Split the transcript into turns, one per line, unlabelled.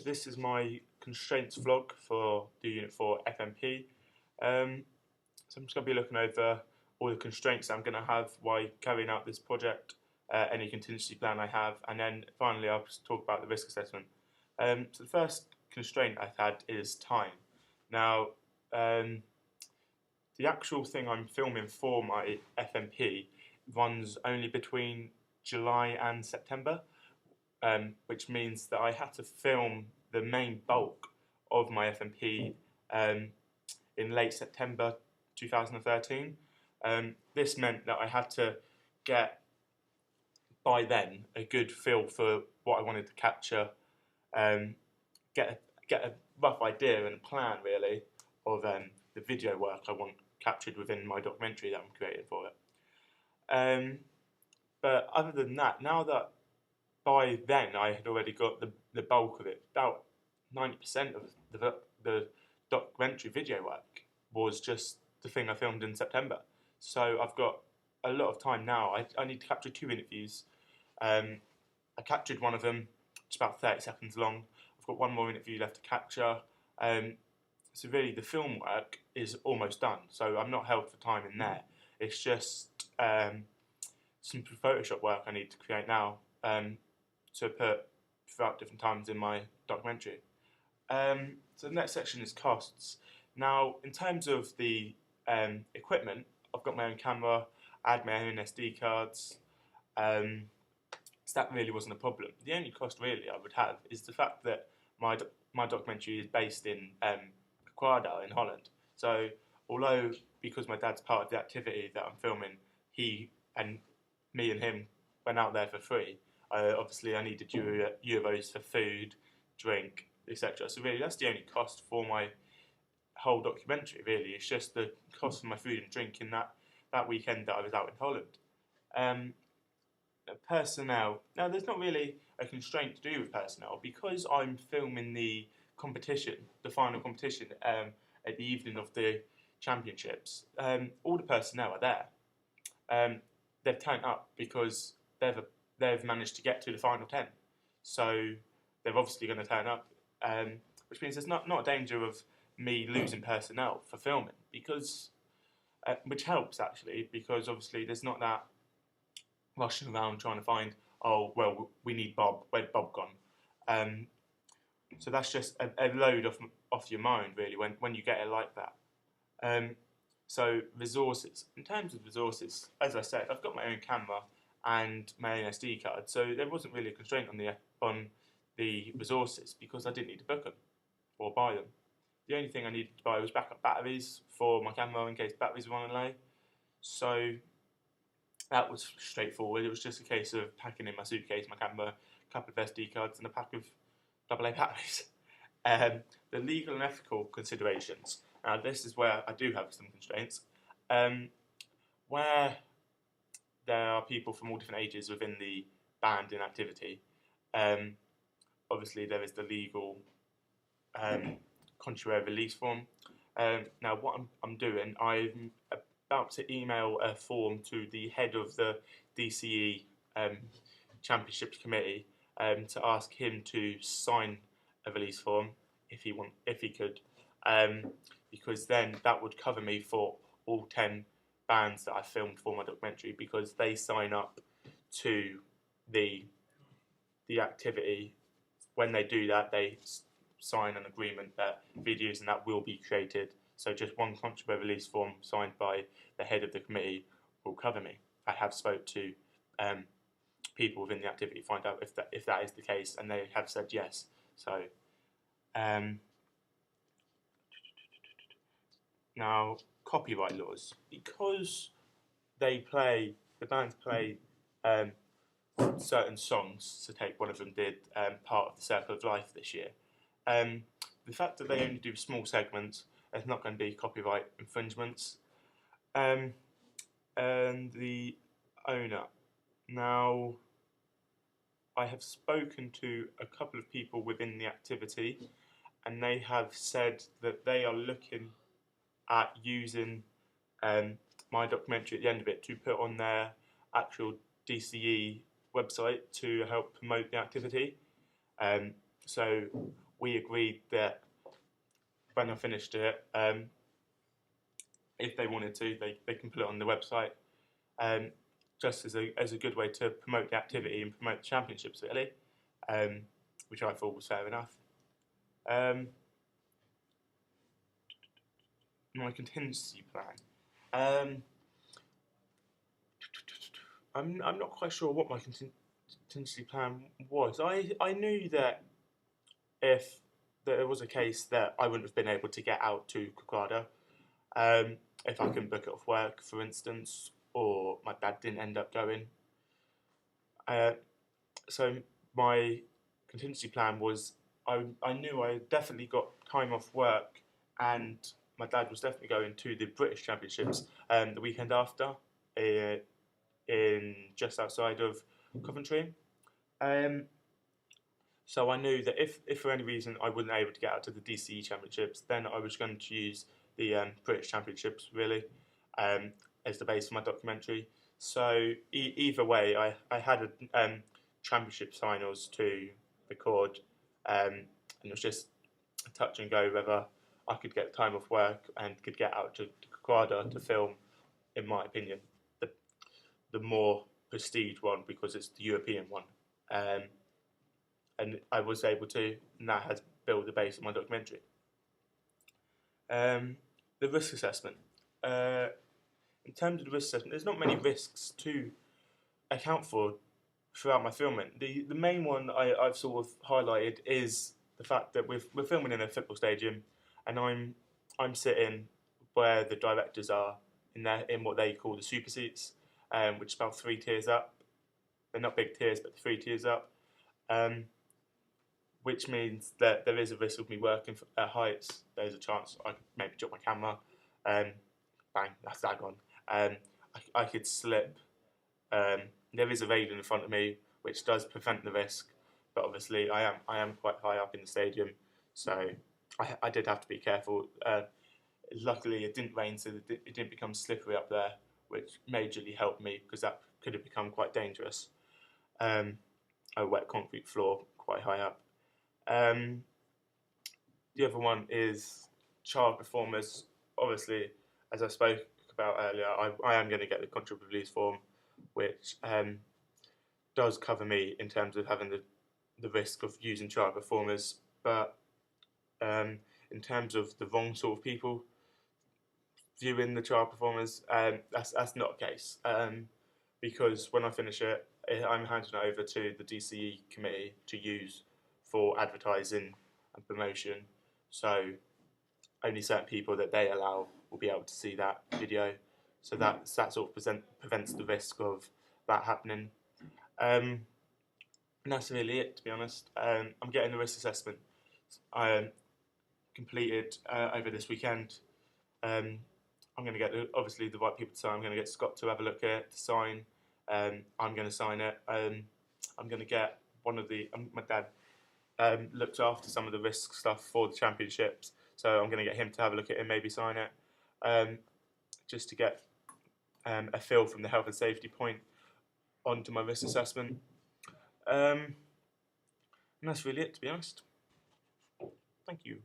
This is my constraints vlog for the Unit 4 FMP. So I'm just going to be looking over all the constraints I'm going to have while carrying out this project, any contingency plan I have, and then finally I'll just talk about the risk assessment. So the first constraint I've had is time. Now, the actual thing I'm filming for my FMP runs only between July and September, which means that I had to film the main bulk of my FMP in late September 2013. This meant that I had to get, by then, a good feel for what I wanted to capture, get a rough idea and a plan, really, of the video work I want captured within my documentary that I'm creating for it. But other than that, now that by then I had already got the bulk of it, about 90% of the documentary video work was just the thing I filmed in September. So I've got a lot of time now. I need to capture 2 interviews. I captured one of them, it's about 30 seconds long. I've got one more interview left to capture. So really the film work is almost done. So I'm not held for time in there. It's just some Photoshop work I need to create now to put throughout different times in my documentary. So the next section is costs. Now, in terms of the equipment, I've got my own camera, I had my own SD cards, so that really wasn't a problem. The only cost really I would have is the fact that my documentary is based in Gouda in Holland. So although, because my dad's part of the activity that I'm filming, me and him went out there for free, obviously I needed euros for food, drink, etc. So really that's the only cost for my whole documentary, really. It's just the cost for my food and drink in that weekend that I was out in Holland. Personnel. Now, there's not really a constraint to do with personnel because I'm filming the competition, the final competition, at the evening of the championships. All the personnel are there. They've turned up because they've managed to get to the final 10. So they're obviously going to turn up, which means there's not a danger of me losing personnel for filming, because which helps actually, because obviously there's not that rushing around trying to find, oh well, we need Bob, where's Bob gone? So that's just a load off your mind really when you get it like that. So resources. In terms of resources, as I said, I've got my own camera and my own SD card, so there wasn't really a constraint on the resources because I didn't need to book them or buy them. The only thing I needed to buy was backup batteries for my camera in case batteries were running low. So that was straightforward. It was just a case of packing in my suitcase, my camera, a couple of SD cards, and a pack of AA batteries. The legal and ethical considerations. Now, this is where I do have some constraints. Where there are people from all different ages within the band in activity, obviously there is the legal contrary release form. Now, what I'm doing, I'm about to email a form to the head of the DCE Championships Committee to ask him to sign a release form if he could, because then that would cover me for all 10 bands that I filmed for my documentary, because they sign up to the activity. When they do that, they sign an agreement that videos and that will be created. So just one contrary release form signed by the head of the committee will cover me. I have spoke to people within the activity to find out if that is the case, and they have said yes. So now, copyright laws, because the bands play certain songs. To take one of them did part of the Circle of Life this year. The fact that they only do small segments, there's not going to be copyright infringements. And the owner. Now, I have spoken to a couple of people within the activity, and they have said that they are looking at using my documentary at the end of it to put on their actual DCE website to help promote the activity. So we agreed that when I finished it, if they wanted to, they can put it on the website, um, just as a good way to promote the activity and promote the championships, really, which I thought was fair enough. My contingency plan. I'm not quite sure what my contingency plan was. I knew that if there was a case that I wouldn't have been able to get out to Kukwada, if I couldn't book it off work, for instance, or my dad didn't end up going. So my contingency plan was I knew I definitely got time off work, and my dad was definitely going to the British Championships the weekend after, in just outside of Coventry. So I knew that if for any reason I wasn't able to get out to the DCE Championships, then I was going to use the British Championships, really, as the base for my documentary. So either way, I had a championship finals to record, and it was just a touch and go whether I could get time off work and could get out to Quada to film, in my opinion, the more prestige one, because it's the European one. And I was able to, and that has built the base of my documentary. The risk assessment. In terms of the risk assessment, there's not many risks to account for throughout my filming. The main one I've sort of highlighted is the fact that we're filming in a football stadium, and I'm sitting where the directors are in what they call the super seats, which is about 3 tiers up. They're not big tiers, but 3 tiers up. Which means that there is a risk of me working at heights. There's a chance I could maybe drop my camera, bang, that's that gone. I could slip. There is a railing in front of me, which does prevent the risk, but obviously I am quite high up in the stadium, so I did have to be careful. Luckily, it didn't rain, so it didn't become slippery up there, which majorly helped me because that could have become quite dangerous. A wet concrete floor quite high up. The other one is child performers. Obviously, as I spoke about earlier, I am going to get the contract release form, which does cover me in terms of having the risk of using child performers. But in terms of the wrong sort of people viewing the child performers, that's not the case. Because when I finish it, I'm handing it over to the DCE committee to use for advertising and promotion. So only certain people that they allow will be able to see that video. So that sort of prevents the risk of that happening. And that's really it, to be honest. I'm getting the risk assessment completed over this weekend. I'm going to get obviously the right people to sign. I'm going to get Scott to have a look at it, to sign. I'm going to sign it. I'm going to get one of my dad looks after some of the risk stuff for the championships, so I'm going to get him to have a look at it and maybe sign it, just to get a feel from the health and safety point onto my risk assessment. And that's really it, to be honest. Thank you.